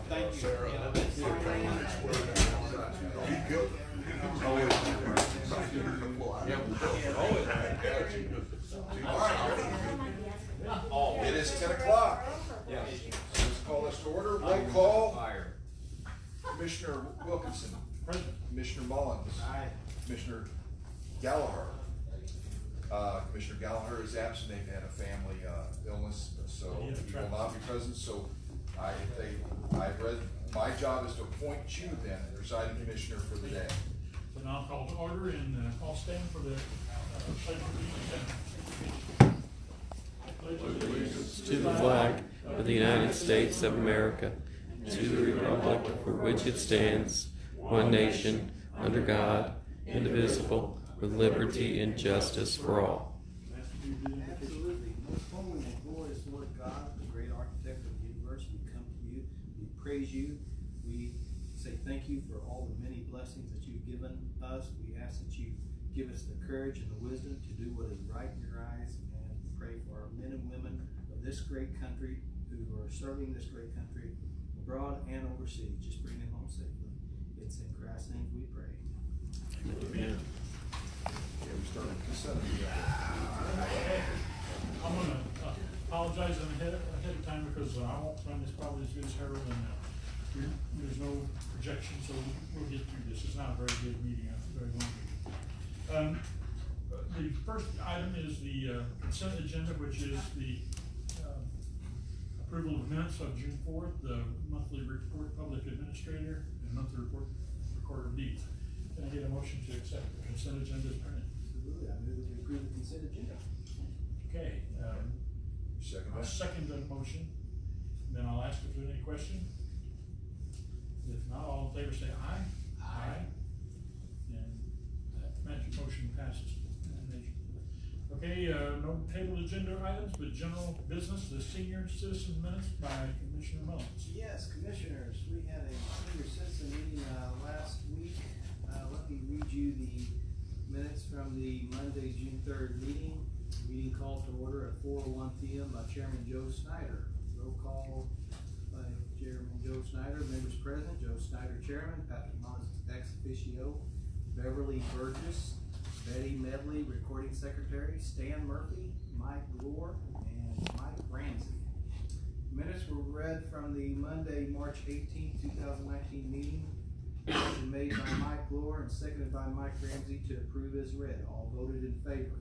Thank you. Sarah. Yeah, that's You good? All right. It is 10 o'clock. Yeah. So let's call this to order. Roll call. Commissioner Wilkinson. Present. Commissioner Mullins. Aye. Commissioner Gallagher. Commissioner Gallagher is absent. They've had a family illness, so he will not be present. So my job is to appoint you then, presiding commissioner for the day. So now I'll call to order and I'll stand for the pledge of allegiance. To the flag of the United States of America, to the republic for which it stands, one nation, under God, indivisible, with liberty and justice for all. Absolutely. Most holy and glorious Lord God, the great architect of the universe, we come to you, we praise you, we say thank you for all the many blessings that you've given us. We ask that you give us the courage and the wisdom to do what is right in your eyes, and pray for our men and women of this great country who are serving this great country abroad and overseas. Just bring them home safely. It's in Christ's name we pray. Amen. Yeah, we started consent. I'm going to apologize ahead of time because I won't run this probably as good as Harold, and there's no projection, so we'll get through this. It's not a very good meeting, a very long meeting. The first item is the consent agenda, which is the approval of minutes of June 4th, the monthly report public administrator, and monthly report recorder of deeds. Can I get a motion to accept the consent agenda as printed? Absolutely. I move that we approve the consent agenda. Okay, Second. I'll second that motion. Then I'll ask if there's any question. If not, all in favor say aye. Aye. And that magic motion passes. Okay, no table agenda items, but general business, the senior citizen minutes by Commissioner Mullins. Yes, commissioners, we had a senior citizen meeting last week. Let me read you the minutes from the Monday, June 3rd meeting. Meeting called to order at 4:01 p.m. by Chairman Joe Snyder. Roll call by Chairman Joe Snyder. Members present: Joe Snyder, Chairman; Patrick Mullins, ex officio; Beverly Burgess; Betty Medley, recording secretary; Stan Murphy; Mike Glore, and Mike Ramsey. Minutes were read from the Monday, March 18, 2019 meeting. Motion made by Mike Glore and seconded by Mike Ramsey to approve as read. All voted in favor.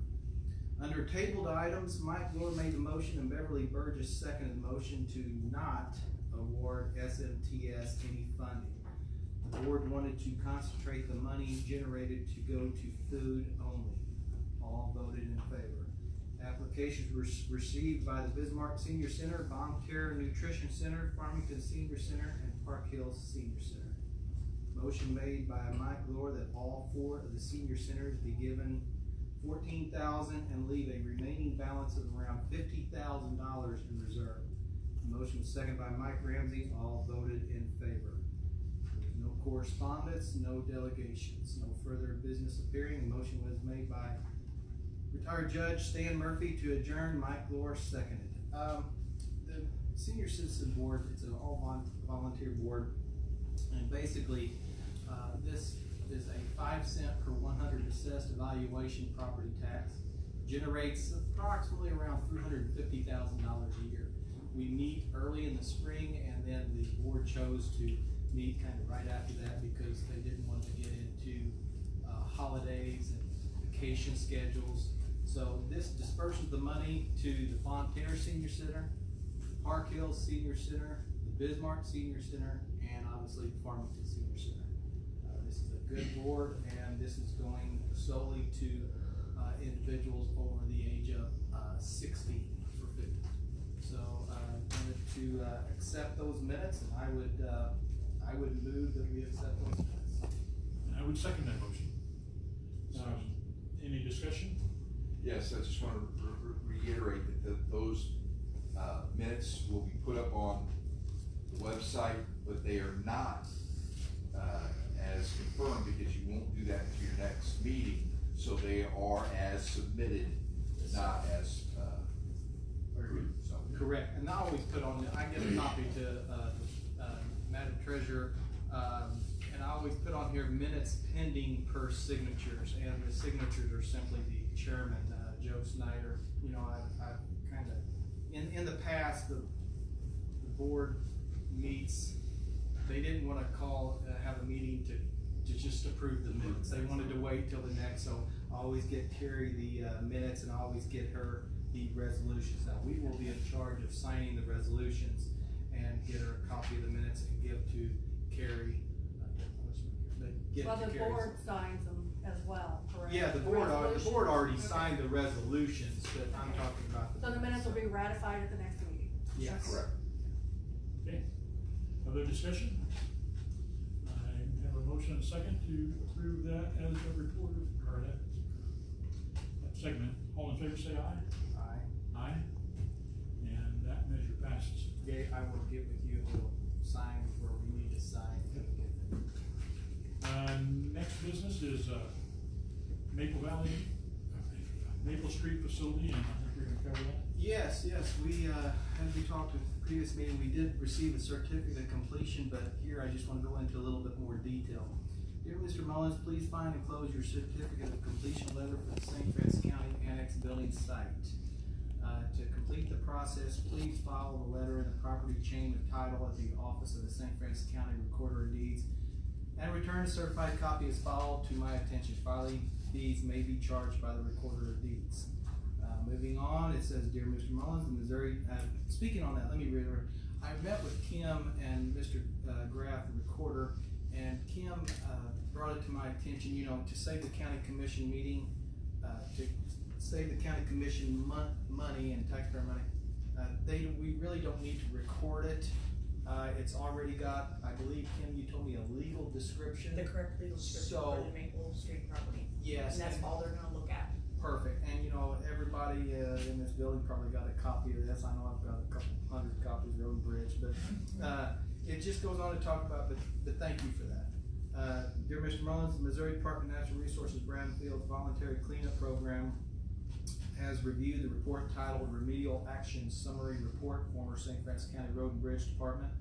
Under tabled items, Mike Glore made the motion and Beverly Burgess seconded the motion to not award SMTS any funding. The board wanted to concentrate the money generated to go to food only. All voted in favor. Applications were received by the Bismarck Senior Center, Bomb Care Nutrition Center, Farmington Senior Center, and Park Hills Senior Center. Motion made by Mike Glore that all four of the senior centers be given $14,000 and leave a remaining balance of around $50,000 in reserve. The motion was seconded by Mike Ramsey. All voted in favor. There's no correspondence, no delegations, no further business appearing. The motion was made by retired Judge Stan Murphy to adjourn. Mike Glore seconded. The Senior Citizen Board, it's an all volunteer board, and basically this is a 5 cent per 100 assessed evaluation property tax. Generates approximately around $350,000 a year. We meet early in the spring, and then the board chose to meet kind of right after that because they didn't want to get into holidays and vacation schedules. So this disperses the money to the Fonterre Senior Center, Park Hills Senior Center, the Bismarck Senior Center, and obviously the Farmington Senior Center. This is a good board, and this is going solely to individuals over the age of 60 for food. So I wanted to accept those minutes, and I would move that we accept those minutes. I would second that motion. Any discussion? Yes, I just want to reiterate that those minutes will be put up on the website, but they are not as confirmed because you won't do that until your next meeting. So they are as submitted, not as approved. So. Correct, and I always put on, I get a copy to treasurer, and I always put on here minutes pending per signatures, and the signatures are simply the chairman, Joe Snyder. You know, I've kind of, in the past, the board meets, they didn't wanna have a meeting to just approve the minutes. They wanted to wait till the next, so I always get Kerry the minutes, and I always get her the resolutions. Now, we will be in charge of signing the resolutions and get her a copy of the minutes and give to Kerry. Well, the board signs them as well, correct? Yeah, the board already signed the resolutions, but I'm talking about So the minutes will be ratified at the next meeting? Yes. Correct. Okay, other discussion? I have a motion and a second to approve that as a report, or that segment. All in favor say aye. Aye. Aye. And that measure passes. Okay, I will get with you, we'll sign where we need to sign. Next business is, Maple Street facility, and I think we're gonna cover that. Yes, we, as we talked at the previous meeting, we did receive a certificate of completion, but here I just wanna go into a little bit more detail. Dear Mr. Mullins, please find and close your certificate of completion letter for the St. Francois County Annex building site. To complete the process, please file the letter in the property chain of title at the office of the St. Francois County Recorder of Deeds, and return a certified copy as filed to my attention. Filing fees may be charged by the Recorder of Deeds. Moving on, it says, Dear Mr. Mullins, the Missouri, speaking on that, let me reiterate, I met with Kim and Mr. Graff, the recorder, and Kim brought it to my attention, you know, to save the county commission meeting, to save the county commission money and taxpayer money, we really don't need to record it. It's already got, I believe, Kim, you told me a legal description. The correct legal description for the Maple Street property. Yes. And that's all they're gonna look at. Perfect, and you know, everybody in this building probably got a copy of this. I know I've got a couple hundred copies of Road and Bridge, but it just goes on to talk about, but thank you for that. Dear Mr. Mullins, the Missouri Department of Natural Resources Brownfield Voluntary Cleanup Program has reviewed the report titled Remedial Action Summary Report, former St. Francois County Road and Bridge Department,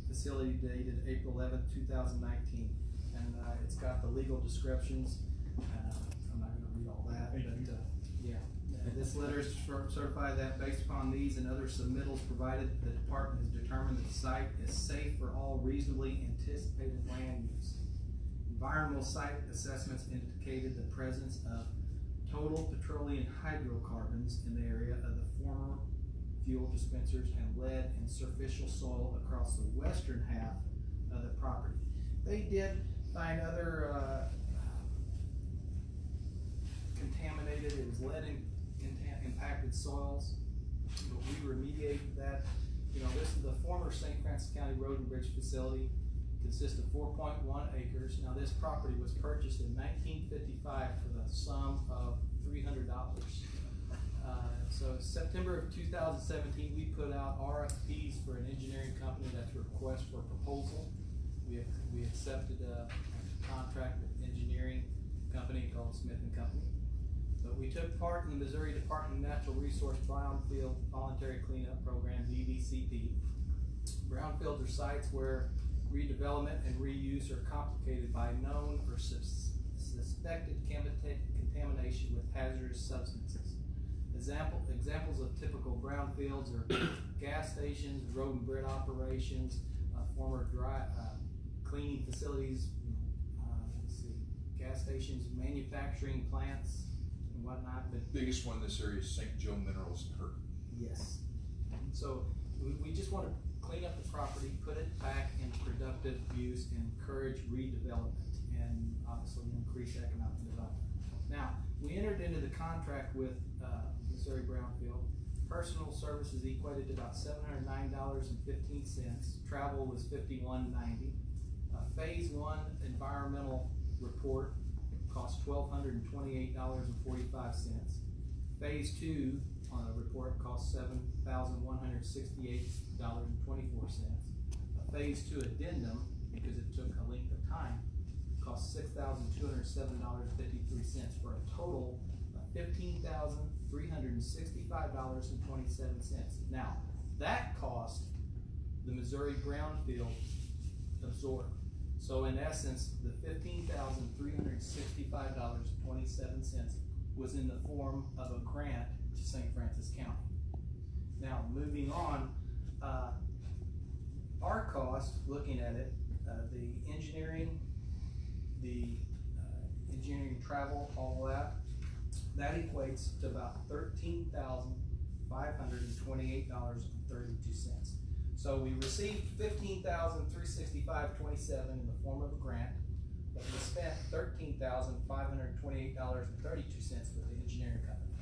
facility dated April 11th, 2019. And it's got the legal descriptions. I'm not gonna read all that, Thank but you. yeah. This letter is certified that based upon these and other submittals provided, the department has determined that the site is safe for all reasonably anticipated land use. Environmental site assessments indicated the presence of total petroleum hydrocarbons in the area of the former fuel dispensers and lead and superficial soil across the western half of the property. They did find other contaminated, it was lead impacted soils, but we remediated that. You know, this is the former St. Francois County Road and Bridge facility, consists of 4.1 acres. Now, this property was purchased in 1955 for the sum of $300. So September of 2017, we put out RFPs for an engineering company. That's a request for proposal. We accepted a contract with an engineering company called Smith & Company. But we took part in the Missouri Department of Natural Resource Brownfield Voluntary Cleanup Program, VVCP. Brownfields are sites where redevelopment and reuse are complicated by known or suspected contamination with hazardous substances. Examples of typical brownfields are gas stations, road and bridge operations, former dry cleaning facilities, gas stations, manufacturing plants, and whatnot. But Biggest one in this area is St. Joe Minerals in Kirk. yes, so we just want to clean up the property, put it back in productive use, and encourage redevelopment, and obviously increase economic development. Now, we entered into the contract with Missouri Brownfield. Personal services equated to about $709.15. Travel was $51.90. Phase 1 environmental report cost $1,228.45. Phase 2 on a report cost $7,168.24. A Phase 2 addendum, because it took a length of time, cost $6,207.53 for a total of $15,365.27. Now, that cost the Missouri Brownfield of absorb. So in essence, the $15,365.27 was in the form of a grant to St. Francis County. Now, moving on, our cost, looking at it, the engineering, engineering travel, all that equates to about $13,528.32. So we received $15,365.27 in the form of a grant, but we spent $13,528.32 with the engineering company.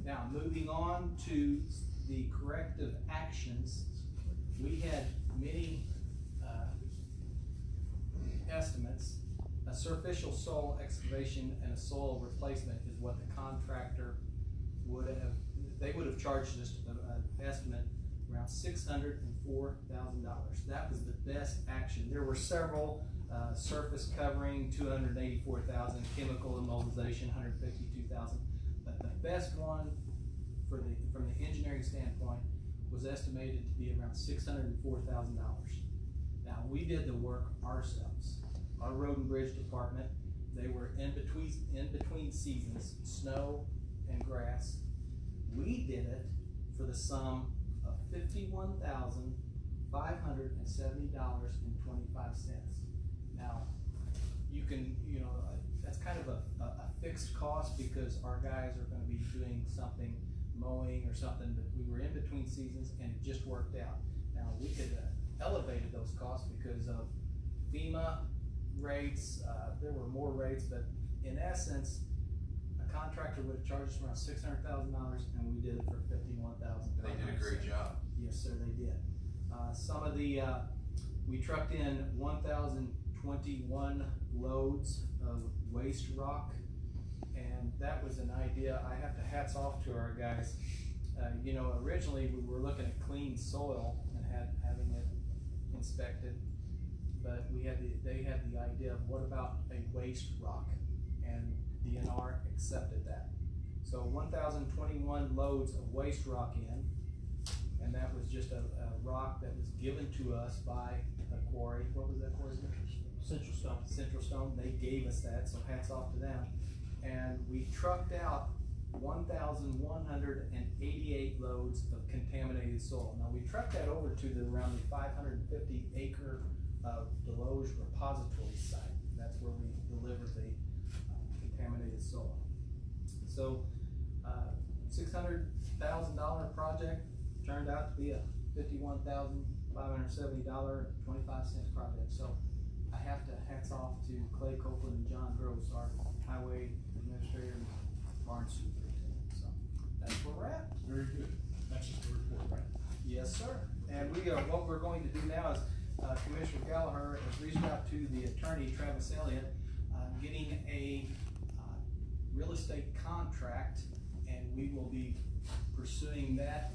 Now, moving on to the corrective actions, we had many estimates. A superficial soil excavation and a soil replacement is what the contractor would have, they would have charged us an estimate around $604,000. That was the best action. There were several, surface covering, $284,000, chemical immobilization, $152,000. But the best one from the engineering standpoint was estimated to be around $604,000. Now, we did the work ourselves. Our road and bridge department, they were in between seasons, snow and grass. We did it for the sum of $51,570.25. Now, that's kind of a fixed cost because our guys are gonna be doing something, mowing or something, but we were in between seasons and it just worked out. Now, we could have elevated those costs because of FEMA rates, there were more rates, but in essence, a contractor would have charged us around $600,000 and we did it for $51,000. They did a great job. Yes, sir, they did. Some of the, we trucked in 1,021 loads of waste rock, and that was an idea. I have to hats off to our guys. Originally we were looking at clean soil and having it inspected, but they had the idea of what about a waste rock, and DNR accepted that. So 1,021 loads of waste rock in, and that was just a rock that was given to us by a quarry. What was that quarry? Central Stone. They gave us that, so hats off to them. And we trucked out 1,188 loads of contaminated soil. Now we trucked that over to around the 550 acre Deloge repository site. That's where we delivered the contaminated soil. So $600,000 project turned out to be a $51,570.25 project. So I have to hats off to Clay Copeland and John Gross, our highway administrator and barn superintendent. So that's where we're at. Very good. That's just the report, right? Yes, sir. And what we're going to do now is Commissioner Gallagher has reached out to the attorney, Travis Elliott, getting a real estate contract, and we will be pursuing that.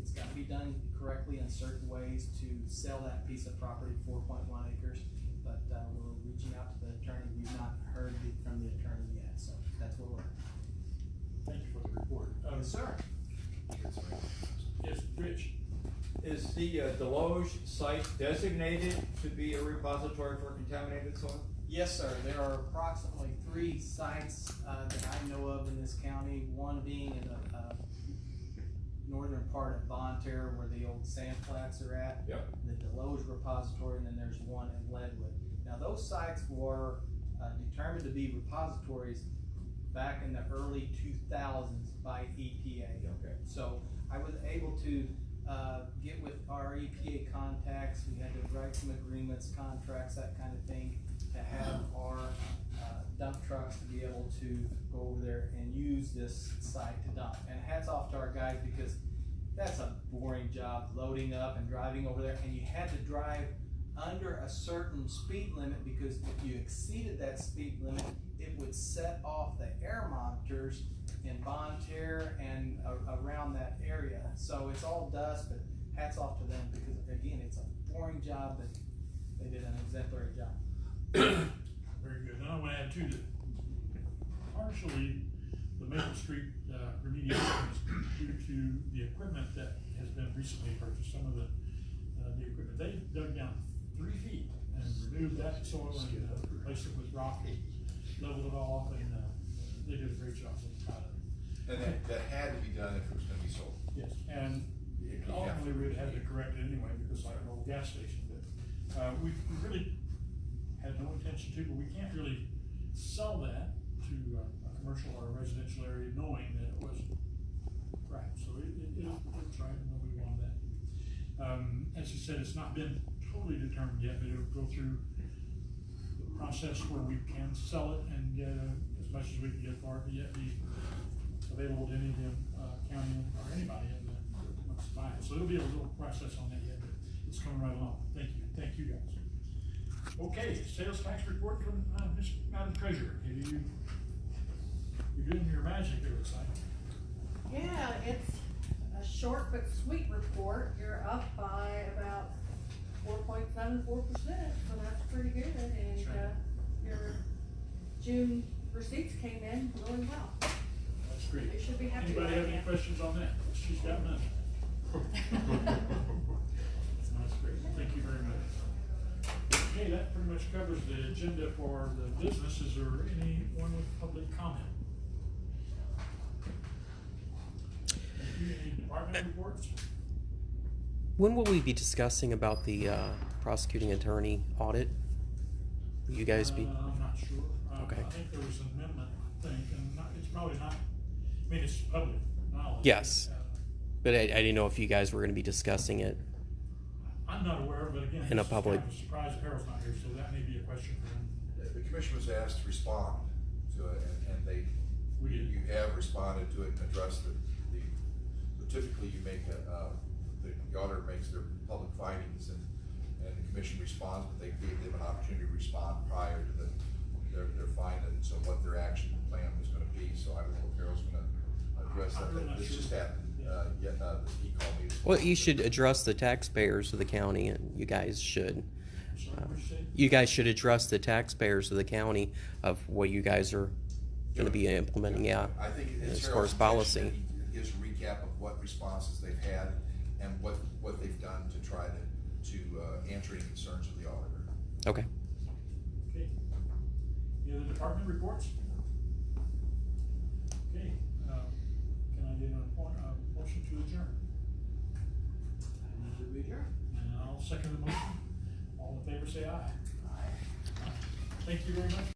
It's got to be done correctly in certain ways to sell that piece of property, 4.1 acres, but we're reaching out to the attorney. We've not heard from the attorney yet, so that's where we're at. Thank you for the report. Yes, sir. Yes, Rich. Is the Deloge site designated to be a repository for contaminated soil? Yes, sir. There are approximately 3 sites that I know of in this county, one being in the northern part of Bonne Terre where the old sand flats are at. Yep. The Deloge repository, and then there's one in Leadwood. Now those sites were determined to be repositories back in the early 2000s by EPA. Okay. So I was able to get with our EPA contacts. We had to write some agreements, contracts, that kind of thing, to have our dump trucks to be able to go over there and use this site to dump. And hats off to our guys, because that's a boring job, loading up and driving over there, and you had to drive under a certain speed limit, because if you exceeded that speed limit, it would set off the air monitors in Bonne Terre and around that area. So it's all dust, but hats off to them, because again, it's a boring job, but they did an exemplary job. Very good. Now I want to add too that partially the Maple Street remediation is due to the equipment that has been recently purchased. Some of the equipment, they dug down 3 feet and removed that soil and replaced it with rock and leveled it all off, and they did a great job. And that had to be done if it was gonna be sold. Yes, and ultimately we'd have to correct it anyway, because like an old gas station, but, we really had no intention to, but we can't really sell that to a commercial or a residential area knowing that it wasn't right, so it's right, and nobody wanted that. As you said, it's not been totally determined yet, but it'll go through the process where we can sell it and get as much as we can get for it, but yet be available to any of the county or anybody that wants to buy it. So it'll be a little process on that yet, but it's coming right along. Thank you guys. Okay, sales tax report from Madam Treasurer. You're doing your magic there, looks like. Yeah, it's a short but sweet report. You're up by about 4.74%, so that's pretty good. And your June receipts came in really well. That's great. You should be happy. Anybody have any questions on that? She's got none. That's great. Thank you very much. Okay, that pretty much covers the agenda for the business. Is there anyone with public comment? Any department reports? When will we be discussing about the prosecuting attorney audit? Will you guys be? I'm not sure. Okay. I think there was an amendment, and it's probably not, I mean, it's public knowledge. Yes. But I didn't know if you guys were going to be discussing it. I'm not aware of it, again. In a this is public- kind of a surprise that Harold's not here, so that may be a question for him. The commission was asked to respond to it, and We did. you have responded to it and addressed typically you make the auditor makes their public findings and the commission responds, but they gave them an opportunity to respond prior to their findings, so what their action plan was gonna be, so I don't know if Harold's gonna address that. This just happened, he called me. Well, you should address the taxpayers of the county, and you guys should. Sorry, what'd you say? You guys should address the taxpayers of the county of what you guys are going to be implementing. Yeah, I think it's as far as policy. He gives a recap of what responses they've had and what they've done to try to answer any concerns of the auditor. Okay. Okay. Any other department reports? Okay, can I get a motion to adjourn? And I'll second the motion. All in favor say aye. Aye. Thank you very much.